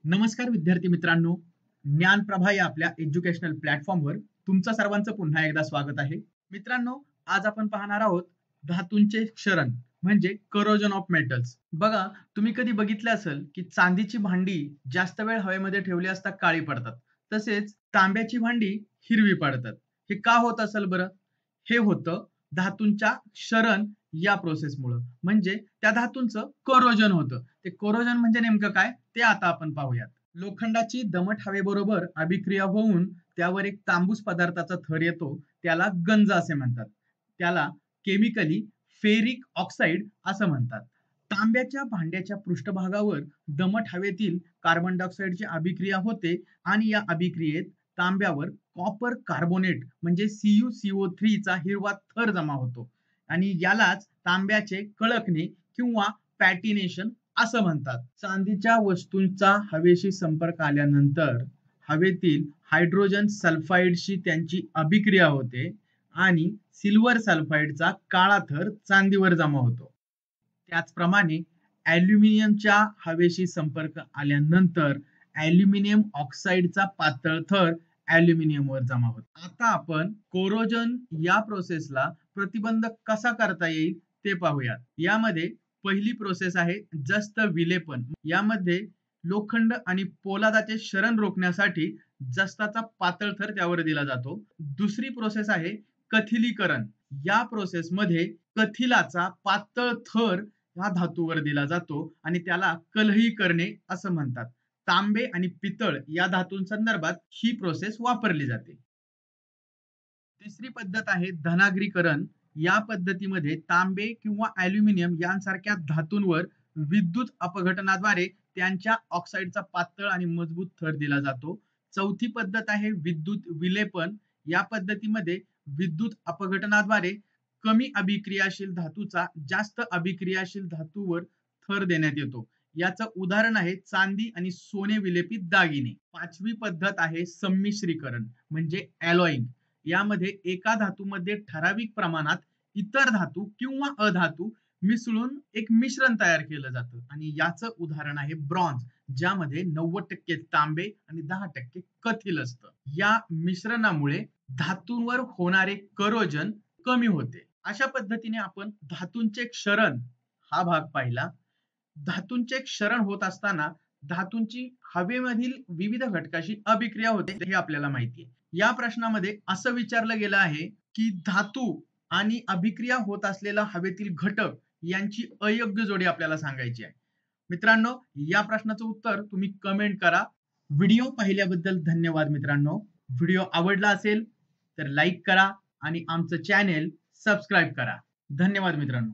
नमस्कार विद्यार्थी मित्रांनो, ज्ञानप्रभा या आपल्या एज्युकेशनल प्लॅटफॉर्मवर तुमचं सर्वांचं पुन्हा एकदा स्वागत आहे. मित्रांनो, आज आपण पाहणार आहोत धातूंचे क्षरण म्हणजे करोजन ऑफ मेटल्स. बघा, तुम्ही कधी बघितलं असेल की चांदीची भांडी जास्त वेळ हवेमध्ये ठेवली असता काळी पडतात. तसेच तांब्याची भांडी हिरवी पडतात. हे का होत असेल बरं? हे होतं धातूंच्या क्षरण या प्रोसेसमुळं. म्हणजे त्या धातूंचं कोरोजन होतं. ते कोरोजन म्हणजे नेमकं काय ते आता आपण पाहूयात. लोखंडाची दमट हवेबरोबर अभिक्रिया होऊन त्यावर एक तांबूस पदार्थाचा थर येतो, त्याला गंज असे म्हणतात. त्याला केमिकली फेरिक ऑक्साईड असं म्हणतात. तांब्याच्या भांड्याच्या पृष्ठभागावर दमट हवेतील कार्बन डायऑक्साईडची अभिक्रिया होते आणि या अभिक्रियेत तांब्यावर कॉपर कार्बोनेट म्हणजे CuCO3 चा हिरवा थर जमा होतो आणि यालाच तांब्याचे कळकणे किंवा पॅटिनेशन असं म्हणतात. चांदीच्या वस्तूंचा हवेशी संपर्क आल्यानंतर हवेतील हायड्रोजन सल्फाइडशी त्यांची अभिक्रिया होते आणि सिल्वर सल्फाइडचा काळा थर चांदीवर जमा होतो. त्याचप्रमाणे ॲल्युमिनियमच्या हवेशी संपर्क आल्यानंतर ॲल्युमिनियम ऑक्साईडचा पातळ थर ॲल्युमिनियमवर जमा होतो. आता आपण कोरोजन या प्रोसेसला प्रतिबंध कसा करता येईल ते पाहूयात. यामध्ये पहिली प्रोसेस आहे जस्त विलेपन. यामध्ये लोखंड आणि पोलादाचे शरण रोखण्यासाठी जस्ताचा पातळ थर त्यावर दिला जातो. दुसरी प्रोसेस आहे कथिलीकरण. या प्रोसेसमध्ये कथिलाचा पातळ थर ह्या धातूवर दिला जातो आणि त्याला कलही करणे असं म्हणतात. तांबे आणि पितळ या धातूंसंदर्भात ही प्रोसेस वापरली जाते. तिसरी पद्धत आहे धनाग्रीकरण. या पद्धतीमध्ये तांबे किंवा ॲल्युमिनियम यांसारख्या धातूंवर विद्युत अपघटनाद्वारे त्यांच्या ऑक्साईडचा पातळ आणि मजबूत थर दिला जातो. चौथी पद्धत आहे विद्युत विलेपन. या पद्धतीमध्ये विद्युत अपघटनाद्वारे कमी अभिक्रियाशील धातूचा जास्त अभिक्रियाशील धातूवर थर देण्यात येतो. याचं उदाहरण आहे चांदी आणि सोने विलेपित दागिने. पाचवी पद्धत आहे संमिश्रीकरण म्हणजे ॲलॉईंग. यामध्ये एका धातूमध्ये ठराविक प्रमाणात इतर धातू किंवा अधातू मिसळून एक मिश्रण तयार केलं जातं आणि याचं उदाहरण आहे ब्रॉन्झ, ज्यामध्ये 90% तांबे आणि 10% कथिल असतं. या मिश्रणामुळे धातूंवर होणारे करोजन कमी होते. अशा पद्धतीने आपण धातूंचे क्षरण हा भाग पाहिला. धातूंचे क्षरण होत असताना धातूंची हवेमधील विविध घटकाशी अभिक्रिया होते हे आपल्याला माहिती आहे. या प्रश्नामध्ये असं विचारलं गेलं आहे की धातू आणि अभिक्रिया होत असलेला हवेतील घटक यांची अयोग्य जोडी आपल्याला सांगायची आहे. मित्रांनो, या प्रश्नाचं उत्तर तुम्ही कमेंट करा. व्हिडिओ पाहिल्याबद्दल धन्यवाद मित्रांनो. व्हिडिओ आवडला असेल तर लाईक करा आणि आमचं चॅनेल सबस्क्राईब करा. धन्यवाद मित्रांनो.